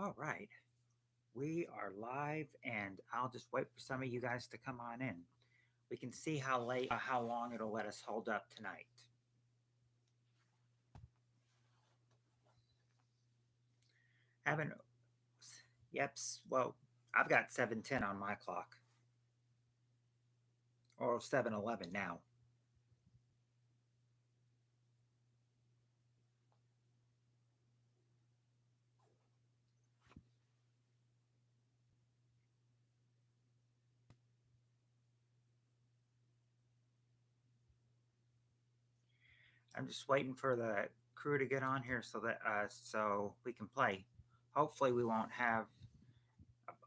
All right, we are live, and I'll just wait for some of you guys to come on in. We can see how long it'll let us hold up tonight. Haven't, yep. Well, I've got 7:10 on my clock, or 7:11 now. I'm just waiting for the crew to get on here so we can play. Hopefully, we won't have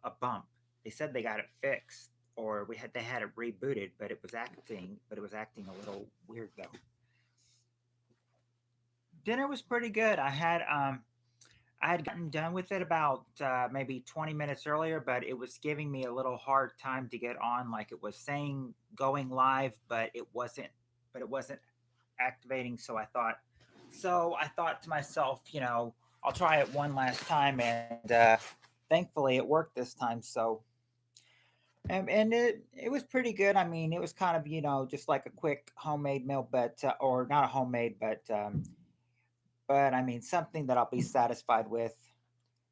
a bump. They said they got it fixed, or they had it rebooted, but it was acting a little weird though. Dinner was pretty good. I had gotten done with it about maybe 20 minutes earlier, but it was giving me a little hard time to get on. Like it was saying going live, but it wasn't activating. So I thought to myself, I'll try it one last time, and thankfully it worked this time. And it was pretty good. I mean, it was kind of just like a quick homemade meal, but or not a homemade, but I mean something that I'll be satisfied with.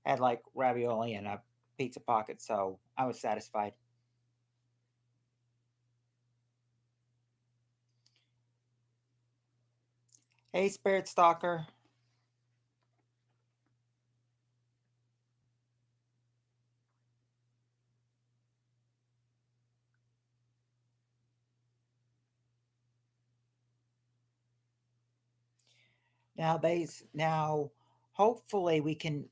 Had like ravioli and a pizza pocket, so I was satisfied. Hey, Spirit Stalker. Now, hopefully we can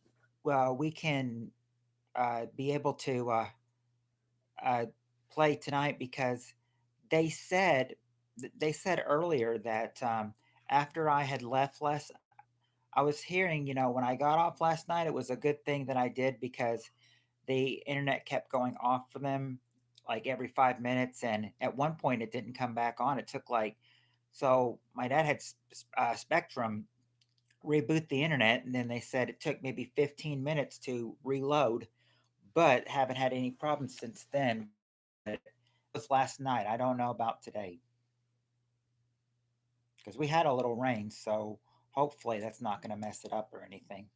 be able to uh, play tonight because they said they said earlier that after I had left last, I was hearing when I got off last night, it was a good thing that I did because the internet kept going off for them like every 5 minutes, and at one point it didn't come back on. It took like so my dad had Spectrum reboot the internet, and then they said it took maybe 15 minutes to reload, but haven't had any problems since then. But it was last night. I don't know about today because we had a little rain, so hopefully that's not going to mess it up or anything.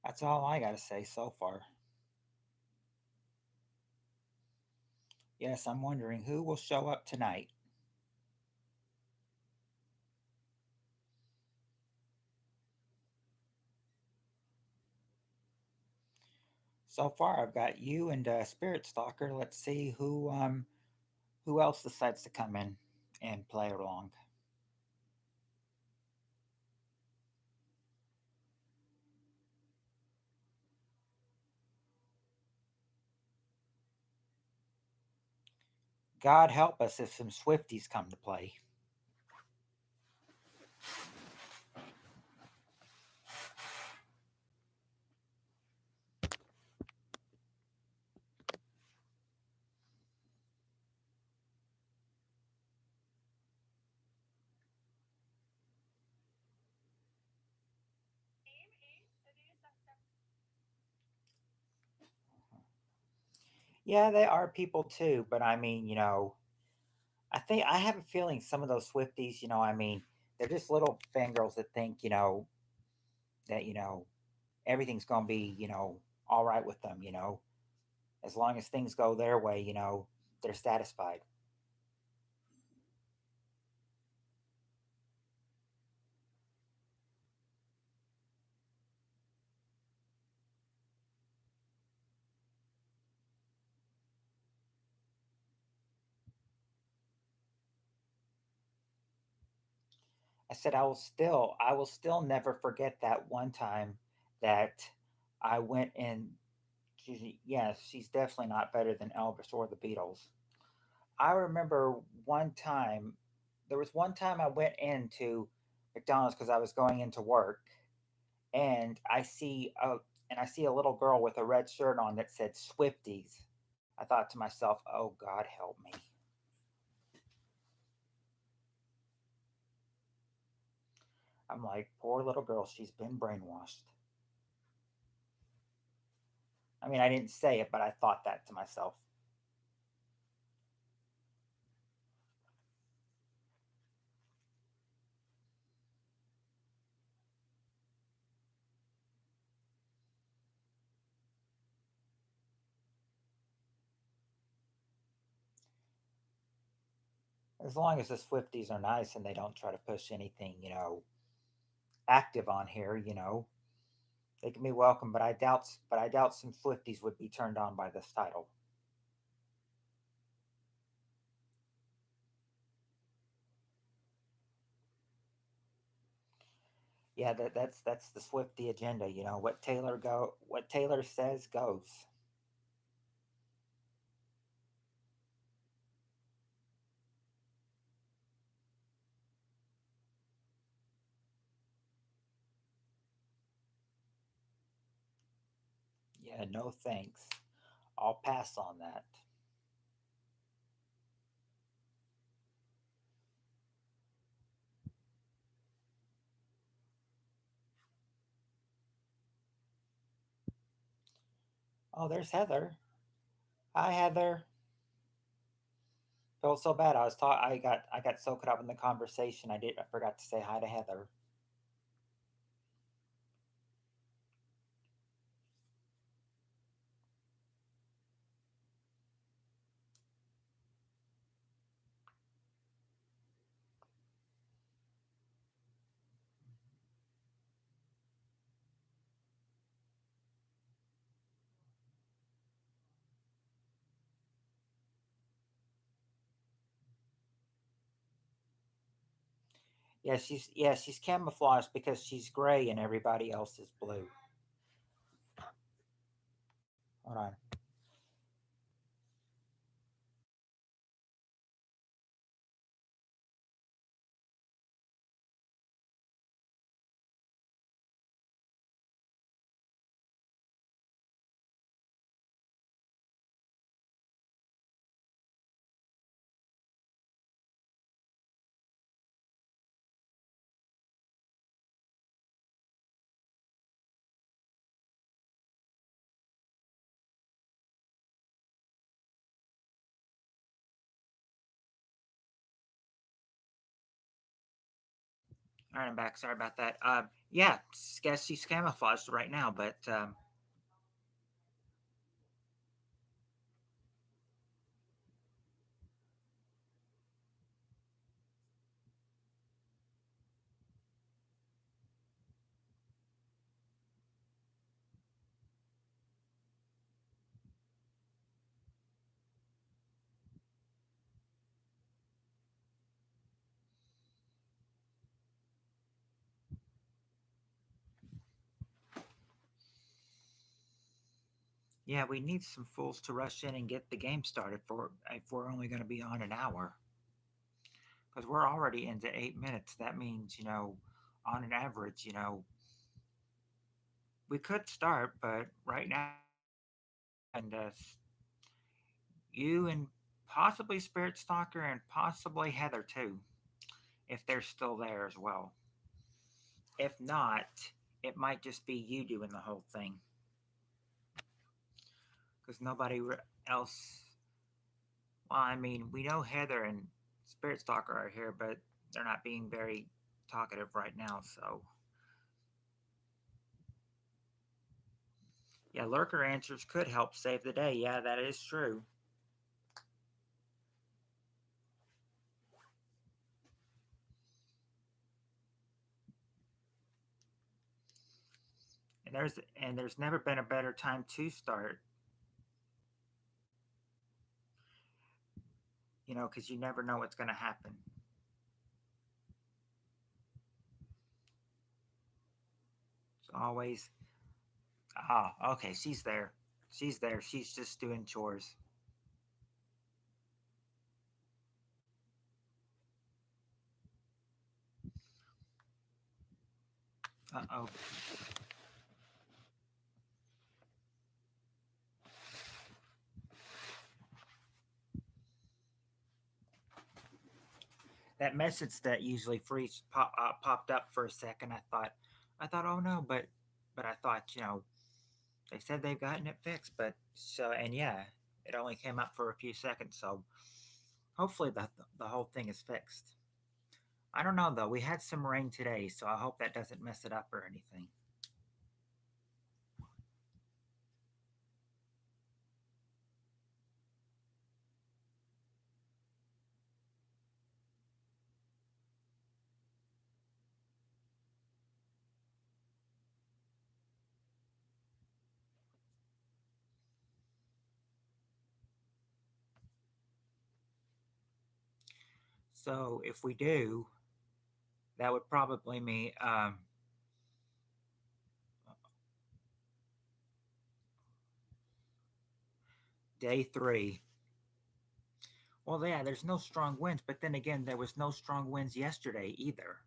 That's all I got to say so far. Yes, I'm wondering who will show up tonight. So far, I've got you and Spirit Stalker. Let's see who else decides to come in and play along. God help us if some Swifties come to play. Yeah, they are people too, but I mean, I think I have a feeling some of those Swifties, I mean, they're just little fangirls that think, that everything's gonna be, all right with them, as long as things go their way, they're satisfied. I said I will still never forget that one time that I went in. Yes, she's definitely not better than Elvis or the Beatles. I remember one time, there was one time I went into McDonald's because I was going into work, and I see a little girl with a red shirt on that said Swifties. I thought to myself, "Oh God, help me." I'm like, poor little girl, she's been brainwashed. I mean, I didn't say it, but I thought that to myself. As long as the Swifties are nice and they don't try to push anything, active on here, they can be welcome. But I doubt some Swifties would be turned on by this title. Yeah, that's the Swifty agenda. What Taylor says goes. Yeah, no thanks. I'll pass on that. Oh, there's Heather. Hi, Heather. Felt so bad. I got so caught up in the conversation. I forgot to say hi to Heather. Yeah, she's camouflaged because she's gray and everybody else is blue. Hold on. All right, I'm back. Sorry about that. Yeah, guess she's camouflaged right now, but yeah, we need some fools to rush in and get the game started for if we're only going to be on an hour because we're already into 8 minutes. That means on an average, we could start, but right now, and you and possibly Spirit Stalker and possibly Heather too, if they're still there as well. If not, it might just be you doing the whole thing because else. Well, I mean, we know Heather and Spirit Stalker are here, but they're not being very talkative right now. So, yeah, lurker answers could help save the day. Yeah, that is true. And there's never been a better time to start. Because you never know what's going to happen. So always. Okay, she's there. She's there. She's just doing chores. Uh oh. that message that usually popped up for a second. I thought, oh no, but I thought, they said they've gotten it fixed, but so and yeah, it only came up for a few seconds. So hopefully the whole thing is fixed. I don't know though. We had some rain today, so I hope that doesn't mess it up or anything. So if we do, that would probably mean day three. Well, yeah, there's no strong winds, but then again, there was no strong winds yesterday either.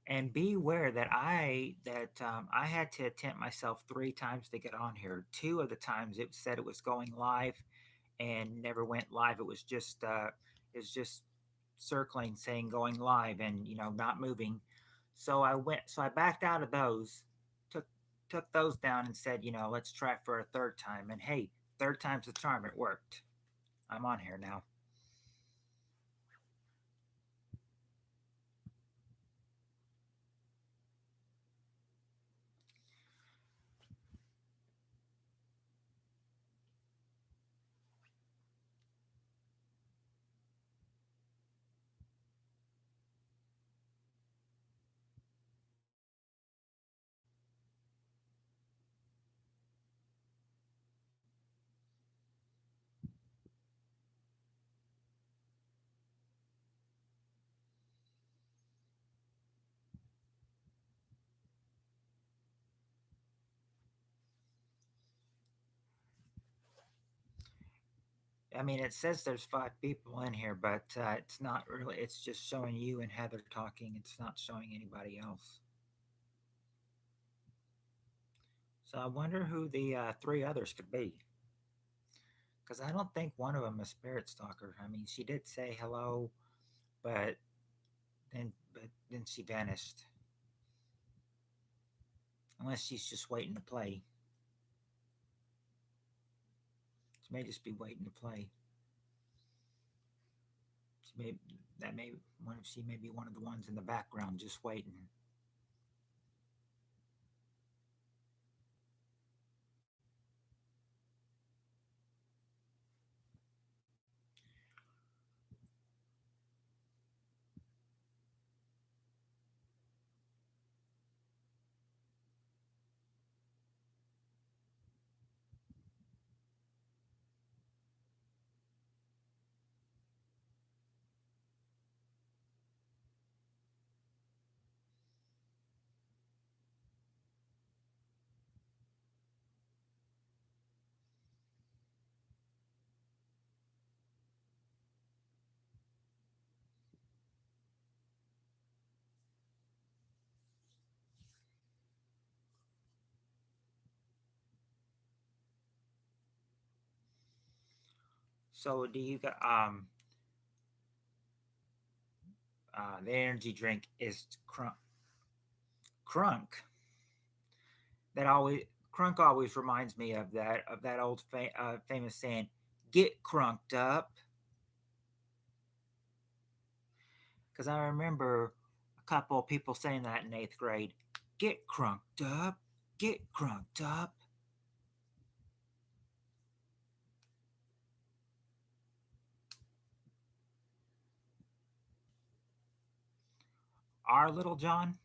And be aware that I had to attempt myself 3 times to get on here. Two of the times it said it was going live, and never went live. It was just circling, saying going live, and not moving. So I backed out of those, took took those down, and said, let's try for a third time. And hey, third time's the charm. It worked. I'm on here now. I mean, it says there's 5 people in here, but it's not really. It's just showing you and Heather talking. It's not showing anybody else. So I wonder who the 3 others could be. Because I don't think one of them is Spirit Stalker. I mean, she did say hello, but then she vanished. Unless she's just waiting to play. She may just be waiting to play. She may that may one she may be one of the ones in the background just waiting. So do you got the energy drink is crunk. That always Crunk always reminds me of that old famous saying, "Get crunked up." Because I remember a couple of people saying that in 8th grade. Get crunked up. Get crunked up. Our little John.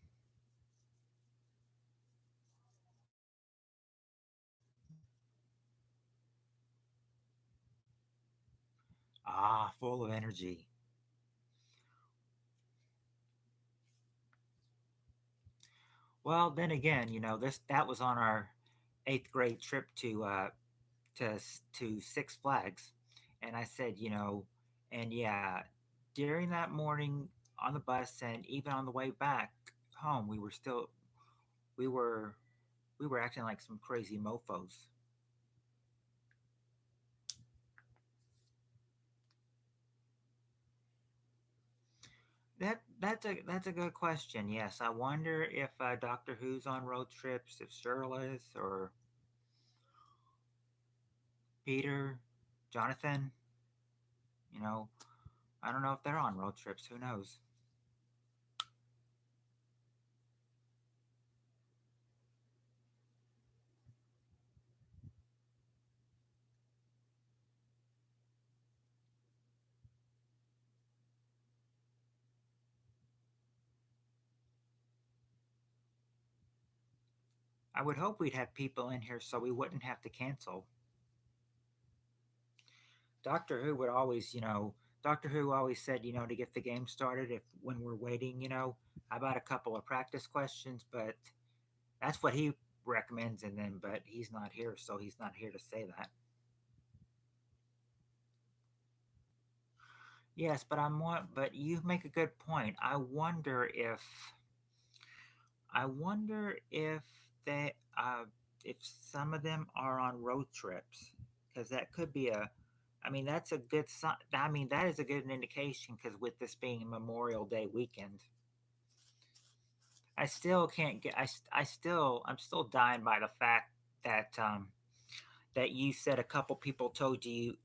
Ah, full of energy. Well, then again, this that was on our 8th grade trip to Six Flags, and I said, and yeah, during that morning on the bus and even on the way back home, we were we were acting like some crazy mofo's. That's a good question. Yes, I wonder if Doctor Who's on road trips, if Cheryl is, or Peter, Jonathan. You know, I don't know if they're on road trips. Who knows? I would hope we'd have people in here so we wouldn't have to cancel. Doctor Who would always, Doctor Who always said, to get the game started, if when we're waiting, how about a couple of practice questions? But that's what he recommends, and then, but he's not here, so he's not here to say that. Yes, but but you make a good point. I wonder if some of them are on road trips, because that could be a. I mean, that's a good sign. I mean, that is a good indication because with this being Memorial Day weekend, I still can't get. I'm still dying by the fact that that you said a couple people told you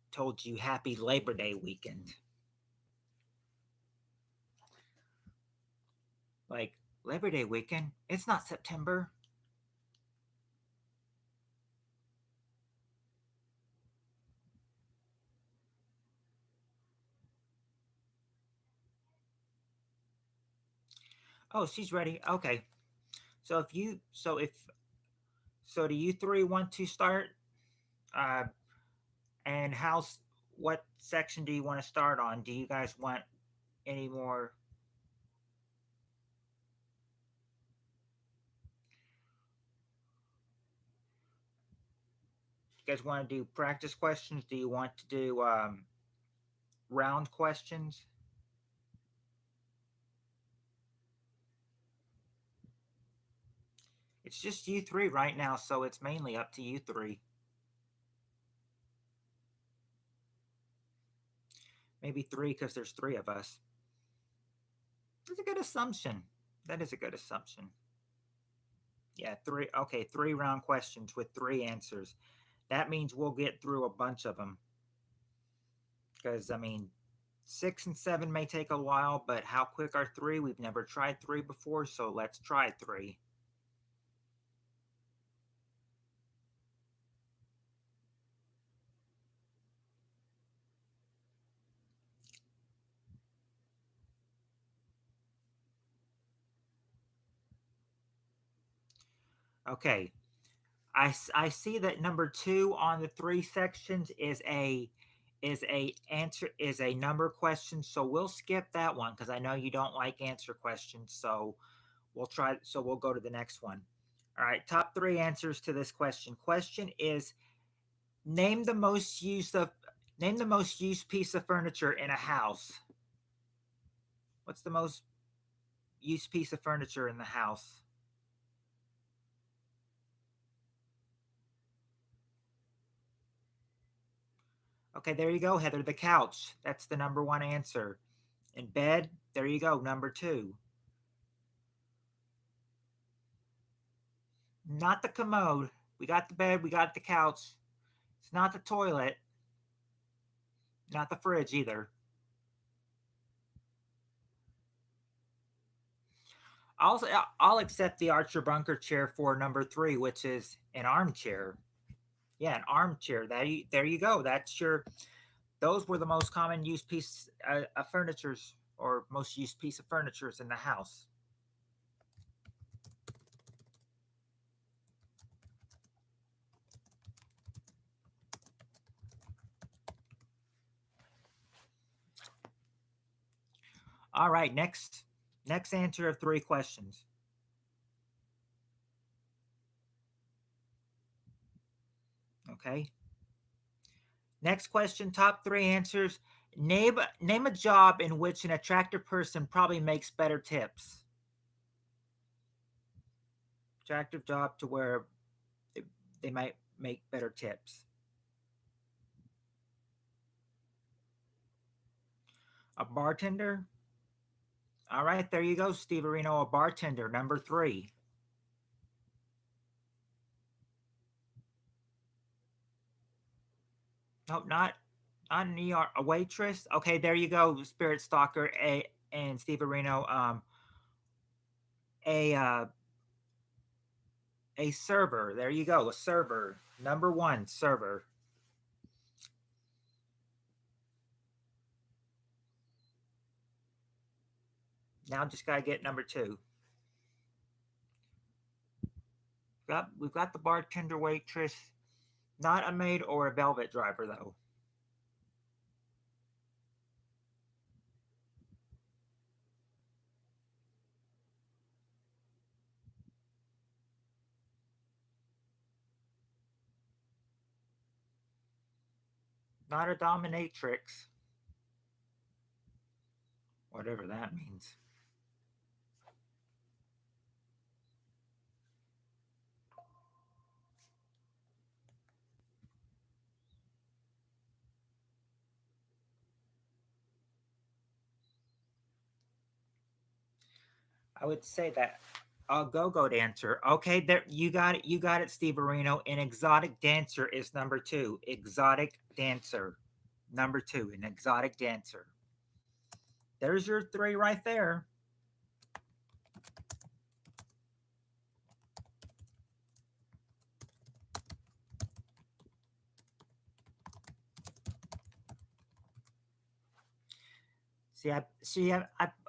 Happy Labor Day weekend. Like Labor Day weekend, it's not September. Oh, she's ready. Okay. So if you so if so do you three want to start? Uh and what section do you want to start on? Do you guys want any more you guys want to do practice questions? Do you want to do round questions? It's just you three right now, so it's mainly up to you three. Maybe three because there's three of us. That's a good assumption. That is a good assumption. Yeah, three. Okay, three round questions with three answers. That means we'll get through a bunch of them. Because, I mean, six and seven may take a while, but how quick are three? We've never tried three before, so let's try three. Okay. I see that number two on the three sections is a number question, so we'll skip that one because I know you don't like answer questions. So we'll go to the next one. All right, top three answers to this question. Question is name the most used of name the most used piece of furniture in a house. What's the most used piece of furniture in the house? Okay, there you go, Heather. The couch. That's the number one answer. In bed, there you go, number two. Not the commode. We got the bed, we got the couch. It's not the toilet, not the fridge either. I'll I'll accept the Archer bunker chair for number three, which is an armchair. Yeah, an armchair. There you go. That's your. Those were the most common used piece of furnitures, or most used piece of furnitures in the house. All right, next answer of three questions. Okay. Next question, top three answers. Name a job in which an attractive person probably makes better tips. Attractive job to where they, they might make better tips. A bartender. All right, there you go, Steve Areno, a bartender. Number three. Nope, not an ER, a waitress. Okay, there you go, Spirit Stalker, and Steve Areno. A a server. There you go, a server. Number one, server. Now just gotta get number two. We've got the bartender, waitress. Not a maid or a velvet driver though. Not a dominatrix. Whatever that means. I would say that a go-go dancer. Okay, there you got it. You got it, Steve Areno. An exotic dancer is number two. Exotic dancer, number two. An exotic dancer. There's your three right there.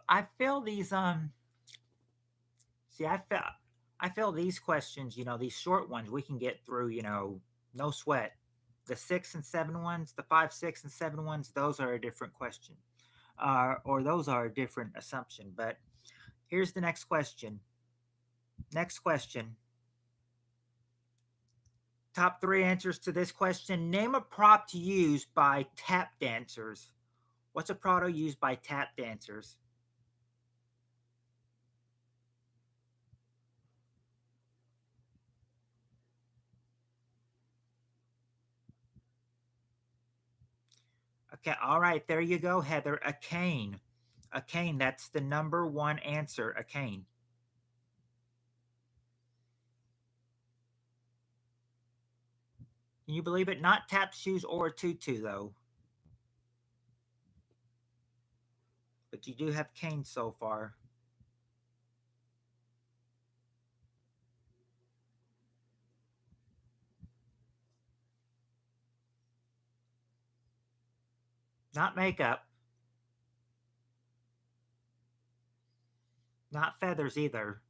I feel these see I feel these questions. These short ones we can get through. No sweat. The 6 and 7 ones, the 5, 6, and 7 ones. Those are a different question. Or those are a different assumption. But here's the next question. Next question. Top three answers to this question. Name a prop used by tap dancers. What's a prop used by tap dancers? Okay, all right, there you go, Heather. A cane. A cane. That's the number one answer. A cane. Can you believe it? Not tap shoes or a tutu, though. But you do have cane so far. Not makeup. Not feathers either.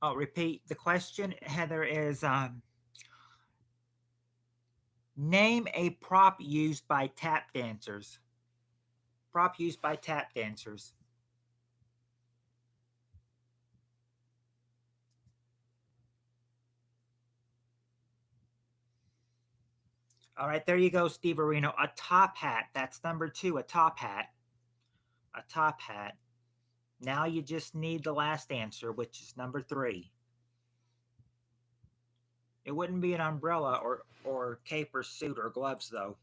I'll repeat the question, Heather, is name a prop used by tap dancers. Prop used by tap dancers. All right, there you go, Steve Areno. A top hat. That's number two. A top hat. A top hat. Now you just need the last answer, which is number three. It wouldn't be an umbrella or cape or suit or gloves though.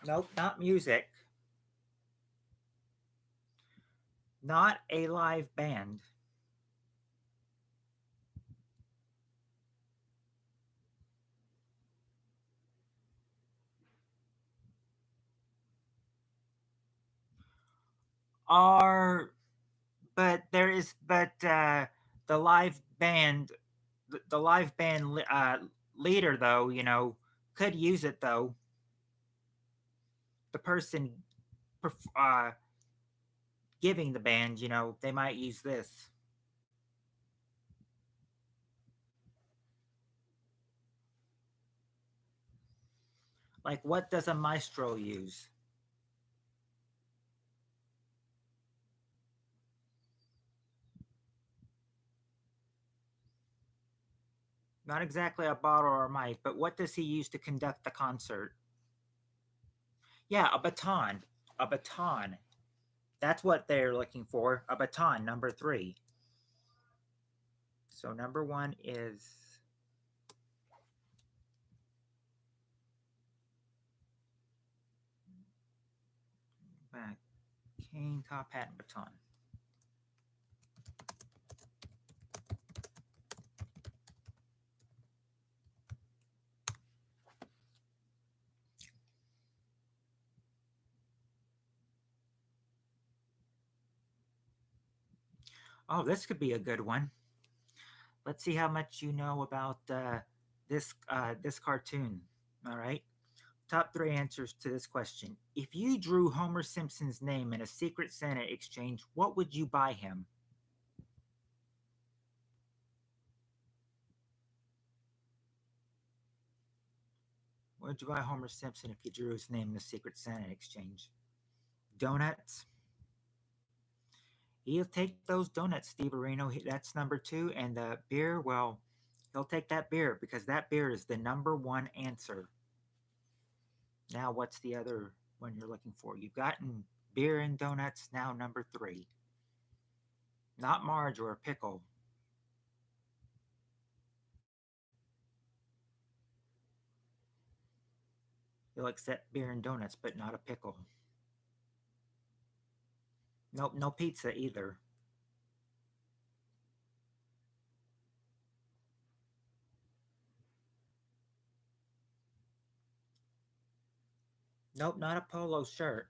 Nope, not music. Not a live band. Are but there is but the live band the live band leader though could use it though. The person uh giving the band, they might use this. Like, what does a maestro use? Not exactly a bottle or a mic, but what does he use to conduct the concert? Yeah, a baton. A baton. That's what they're looking for. A baton, number three. So number one is cane, top hat, and baton. Oh, this could be a good one. Let's see how much you know about this cartoon. All right. Top three answers to this question. If you drew Homer Simpson's name in a Secret Santa exchange, what would you buy him? What would you buy Homer Simpson if you drew his name in a Secret Santa exchange? Donuts. He'll take those donuts, Steve Areno. That's number two. And the beer, well, he'll take that beer because that beer is the number one answer. Now, what's the other one you're looking for? You've gotten beer and donuts. Now, number three. Not Marge or a pickle. He'll accept beer and donuts, but not a pickle. Nope, no pizza either. Nope, not a polo shirt.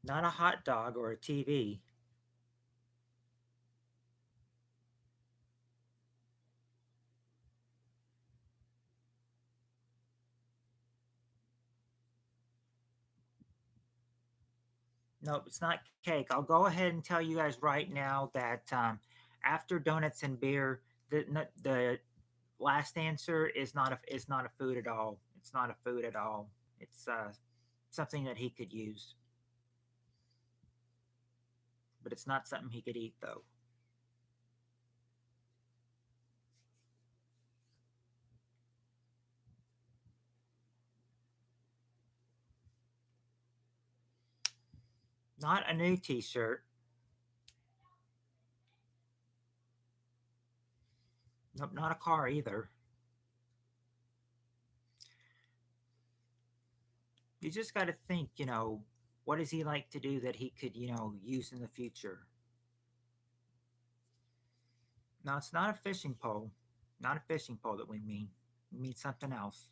Not a hot dog or a TV. Nope, it's not cake. I'll go ahead and tell you guys right now that after donuts and beer, the last answer is not a food at all. It's not a food at all. It's something that he could use, but it's not something he could eat though. Not a new T-shirt. Nope, not a car either. You just got to think, what does he like to do that he could, use in the future? No, it's not a fishing pole. Not a fishing pole that we mean. We mean something else.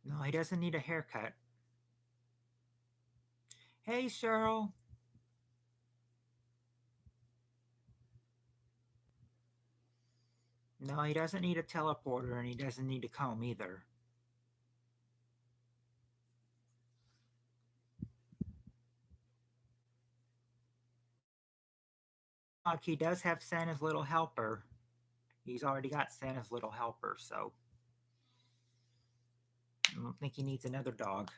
No, he doesn't need a haircut. Hey, Cheryl. No, he doesn't need a teleporter and he doesn't need a comb either. He does have Santa's little helper. He's already got Santa's little helper, so I don't think he needs another dog.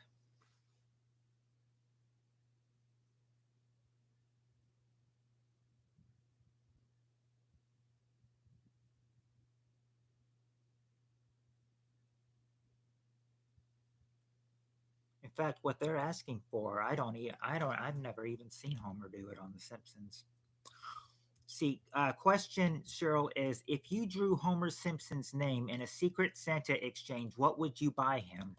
In fact, what they're asking for, I've never even seen Homer do it on The Simpsons. See, question, Cheryl, is if you drew Homer Simpson's name in a Secret Santa exchange, what would you buy him?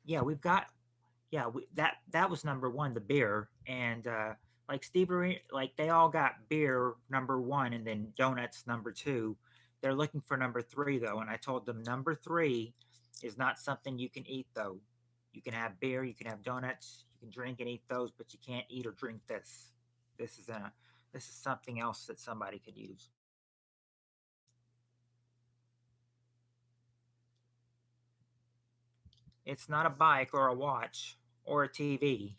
Yeah, we've got, yeah, that was number one, the beer, and Like like they all got beer number one and then donuts number two. They're looking for number three though, and I told them number three is not something you can eat though. You can have beer, you can have donuts, you can drink and eat those, but you can't eat or drink this. This is a this is something else that somebody could use. It's not a bike or a watch or a TV.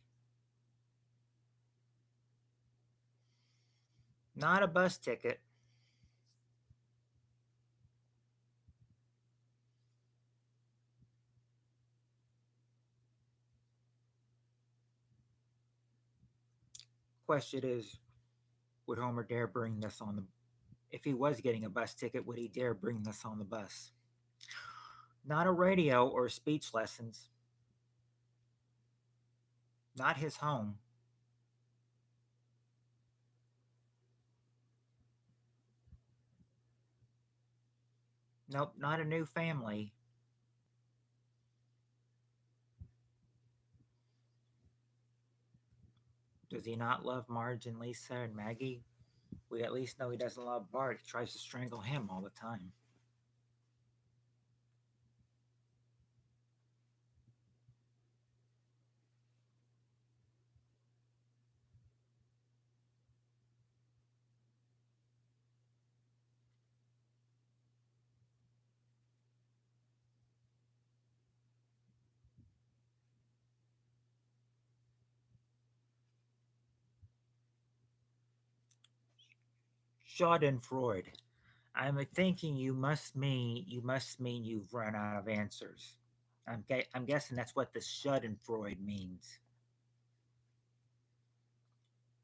Not a bus ticket. Question is, would Homer dare bring this on the if he was getting a bus ticket, would he dare bring this on the bus? Not a radio or speech lessons. Not his home. Nope, not a new family. Does he not love Marge and Lisa and Maggie? We at least know he doesn't love Bart. He tries to strangle him all the time. Schadenfreude. I'm thinking you must mean you've run out of answers. I'm guessing that's what the Schadenfreude means.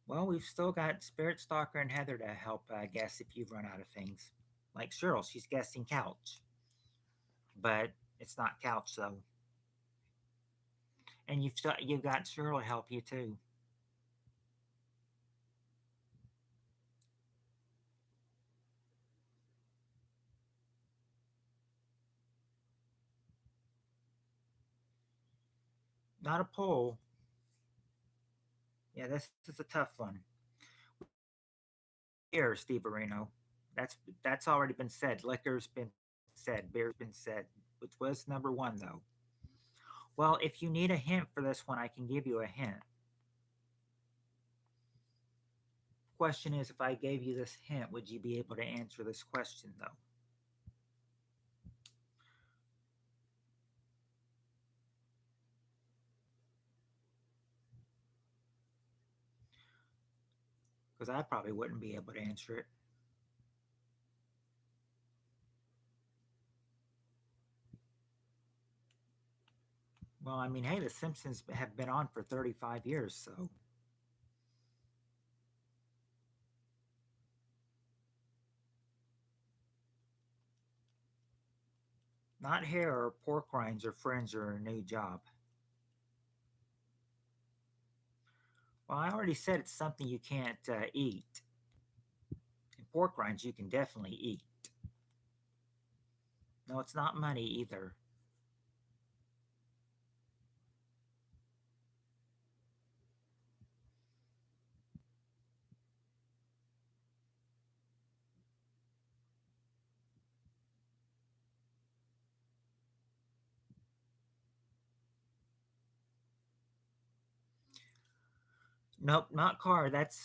Well, we've still got Spirit Stalker and Heather to help guess if you've run out of things. Like Cheryl, she's guessing couch, but it's not couch though. And you've got Cheryl to help you too. Not a poll. Yeah, this is a tough one. Here, Steve Areno. That's already been said. Liquor's been said. Beer's been said. Which was number one though. Well, if you need a hint for this one, I can give you a hint. Question is, if I gave you this hint, would you be able to answer this question though? Because I probably wouldn't be able to answer it. Well, I mean, hey, The Simpsons have been on for 35 years, so not hair or pork rinds or friends or a new job. Well, I already said it's something you can't eat. And pork rinds you can definitely eat. No, it's not money either. Nope, not car. That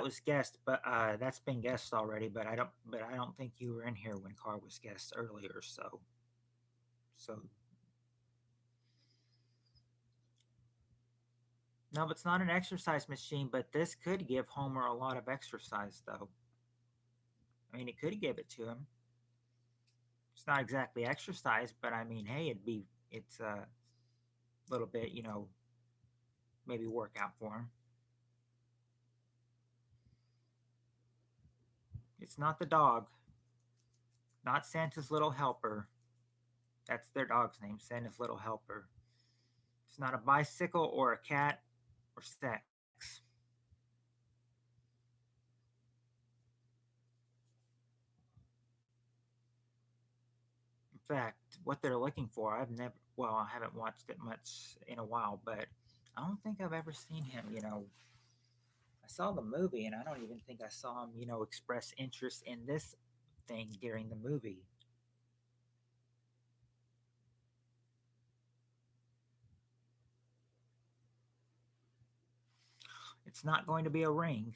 was guessed, but that's been guessed already. But I don't think you were in here when car was guessed earlier. So no, it's not an exercise machine. But this could give Homer a lot of exercise, though. I mean, it could give it to him. It's not exactly exercise, but I mean, hey, it's a little bit, maybe workout for him. It's not the dog, not Santa's little helper. That's their dog's name, Santa's little helper. It's not a bicycle or a cat or sex. In fact, what they're looking for, I haven't watched it much in a while, but I don't think I've ever seen him, I saw the movie, and I don't even think I saw him, express interest in this thing during the movie. It's not going to be a ring.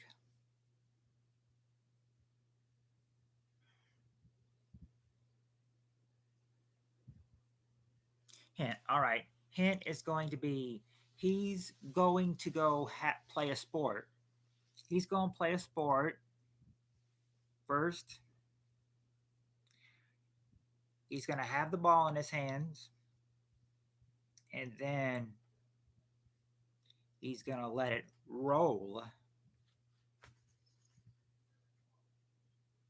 Hint. All right. Hint is going to be he's going to go play a sport. He's going to play a sport first. He's going to have the ball in his hands, and then he's going to let it roll.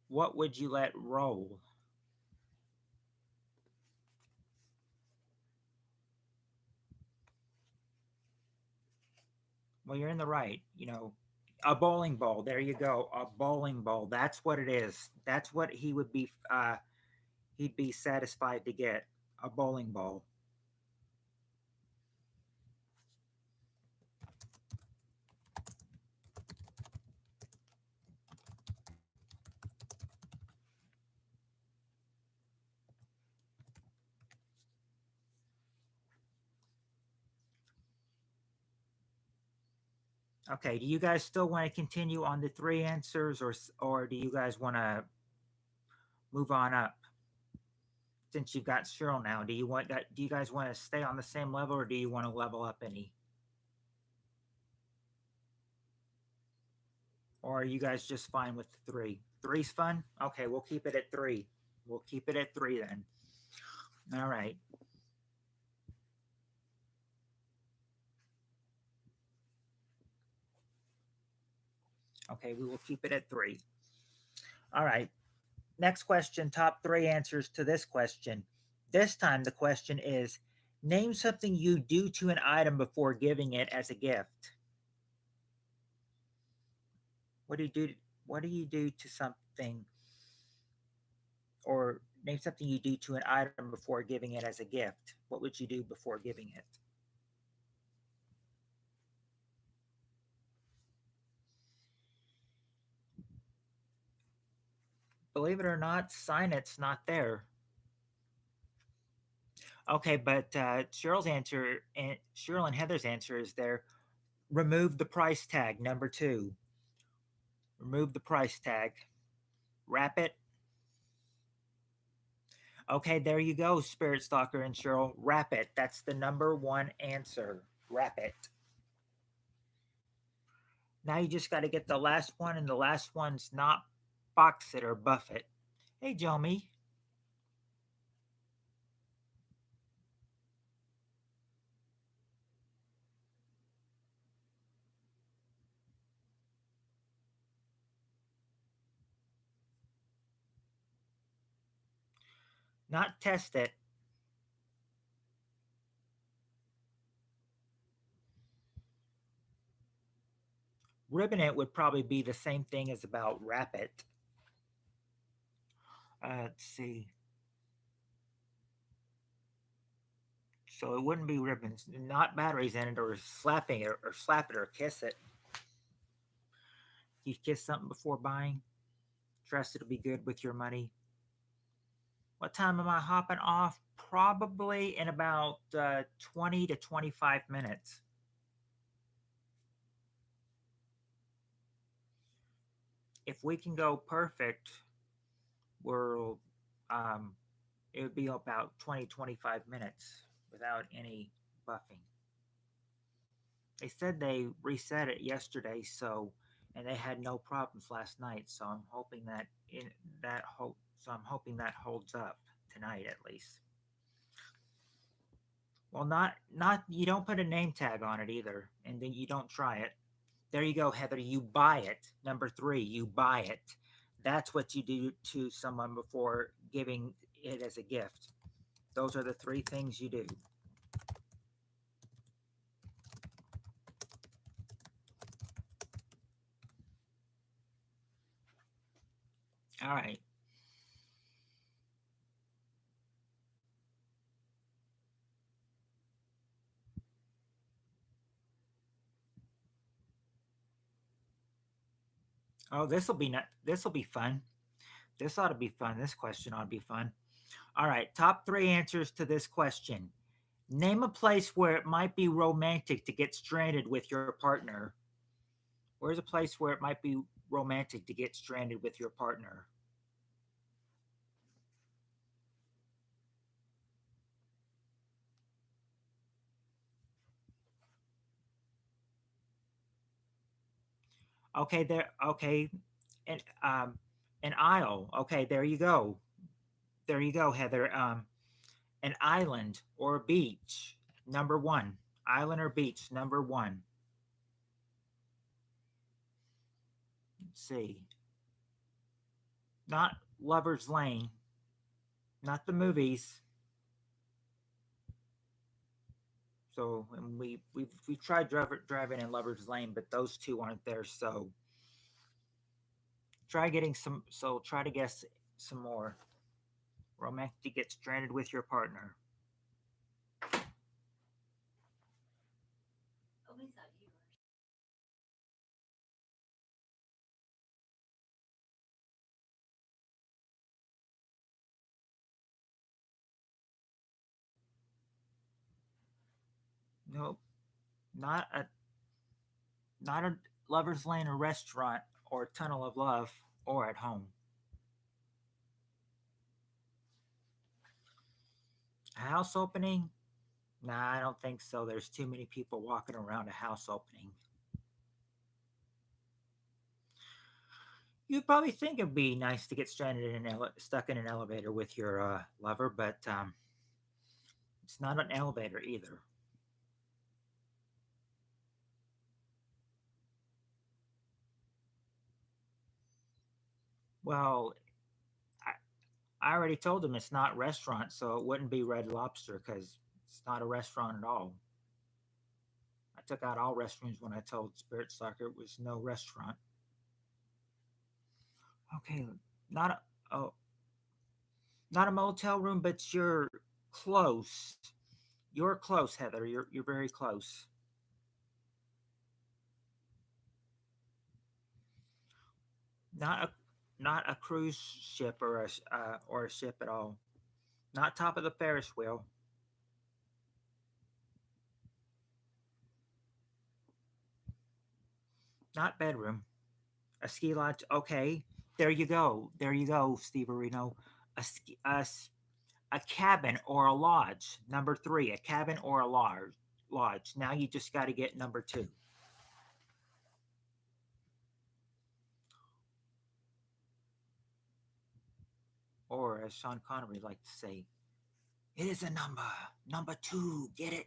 What would you let roll? Well, you're in the right. A bowling ball. There you go. A bowling ball. That's what it is. That's what he would be. He'd be satisfied to get a bowling ball. Okay. Do you guys still want to continue on the three answers, or do you guys want to move on up? Since you've got Cheryl now, do you want that? Do you guys want to stay on the same level, or do you want to level up any? Or are you guys just fine with the three? Three's fun. Okay, we'll keep it at three. We'll keep it at three then. All right. Okay, we will keep it at three. All right. Next question, top three answers to this question. This time the question is name something you do to an item before giving it as a gift. What do you do? What do you do to something, or name something you do to an item before giving it as a gift? What would you do before giving it? Believe it or not, sign it's not there. Okay, but Cheryl and Heather's answer is there. Remove the price tag. Number two. Remove the price tag. Wrap it. Okay, there you go, Spirit Stalker and Cheryl. Wrap it. That's the number one answer. Wrap it. Now you just got to get the last one, and the last one's not box it or buff it. Hey, Jomi. Not test it. Ribbon it would probably be the same thing as about wrap it. Let's see. So it wouldn't be ribbons, not batteries in it, or slapping it, or slap it, or kiss it. You kiss something before buying. Trust it'll be good with your money. What time am I hopping off? Probably in about 20 to 25 minutes. If we can go perfect, we'll it would be about 20-25 minutes without any buffing. They said they reset it yesterday, and they had no problems last night. So I'm hoping that I'm hoping that holds up tonight at least. Well, not you don't put a name tag on it either, and then you don't try it. There you go, Heather. You buy it. Number three, you buy it. That's what you do to someone before giving it as a gift. Those are the three things you do. All right. Oh, this will be not. This will be fun. This ought to be fun. This question ought to be fun. All right, top three answers to this question. Name a place where it might be romantic to get stranded with your partner. Where's a place where it might be romantic to get stranded with your partner? Okay, there. Okay, and an isle. Okay, there you go. There you go, Heather. An island or a beach. Number one. Island or beach. Number one. Let's see. Not Lover's Lane. Not the movies. So and we've tried driving in Lover's Lane, but those two aren't there. So try getting some. So try to guess some more. Romantic to get stranded with your partner. Nope. Not a not a Lover's Lane or restaurant or Tunnel of Love or at home. A house opening? Nah, I don't think so. There's too many people walking around a house opening. You'd probably think it'd be nice to get stranded in stuck in an elevator with your lover, but it's not an elevator either. Well, I, I already told him it's not restaurant, so it wouldn't be Red Lobster because it's not a restaurant at all. I took out all restrooms when I told Spirit Soccer it was no restaurant. Okay, not a oh, not a motel room, but you're close. You're close, Heather. You're very close. Not a not a cruise ship or a ship at all. Not top of the Ferris wheel. Not bedroom. A ski lodge. Okay, there you go. There you go, Steve Areno. A ski, a cabin or a lodge. Number three, a cabin or a lodge. Lodge. Now you just got to get number two. Or as Sean Connery liked to say, it is a number. Number two. Get it.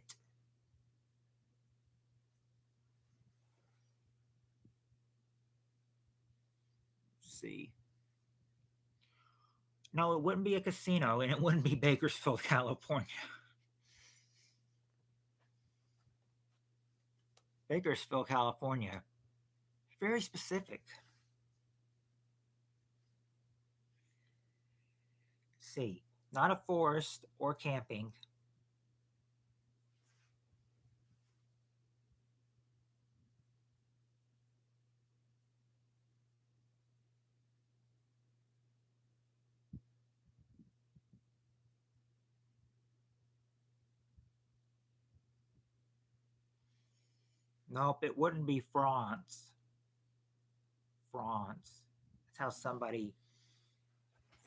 See. No, it wouldn't be a casino, and it wouldn't be Bakersfield, California. Bakersfield, California. Very specific. C. Not a forest or camping. Nope, it wouldn't be France. France. That's how somebody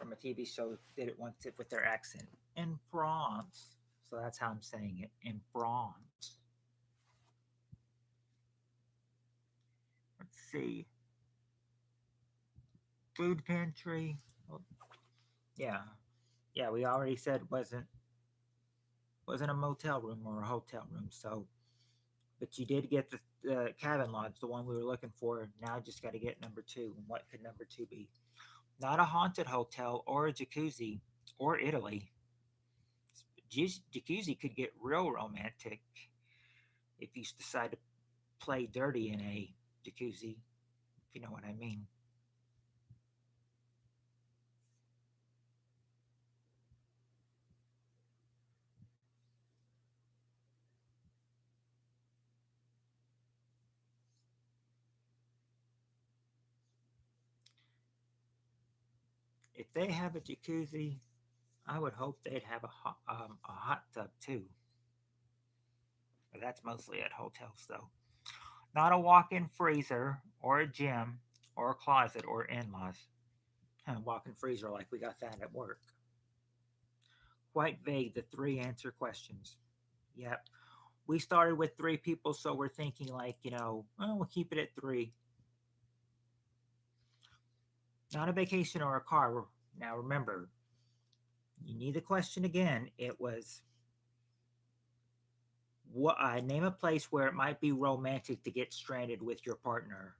from a TV show did it once with their accent. In France. So that's how I'm saying it. In France. Let's see. Food pantry. Well, yeah. Yeah, we already said wasn't a motel room or a hotel room. So but you did get the cabin lodge, the one we were looking for. Now I just got to get number two. And what could number two be? Not a haunted hotel or a jacuzzi or Italy. Jacuzzi could get real romantic if you decide to play dirty in a jacuzzi, if you know what I mean. If they have a jacuzzi, I would hope they'd have a hot tub too. But that's mostly at hotels, though. Not a walk-in freezer or a gym or a closet or in-laws. Walk-in freezer like we got that at work. Quite vague, the three answer questions. Yep. We started with three people, so we're thinking like, well, we'll keep it at three. Not a vacation or a car. Now remember, you need the question again. It was what name a place where it might be romantic to get stranded with your partner.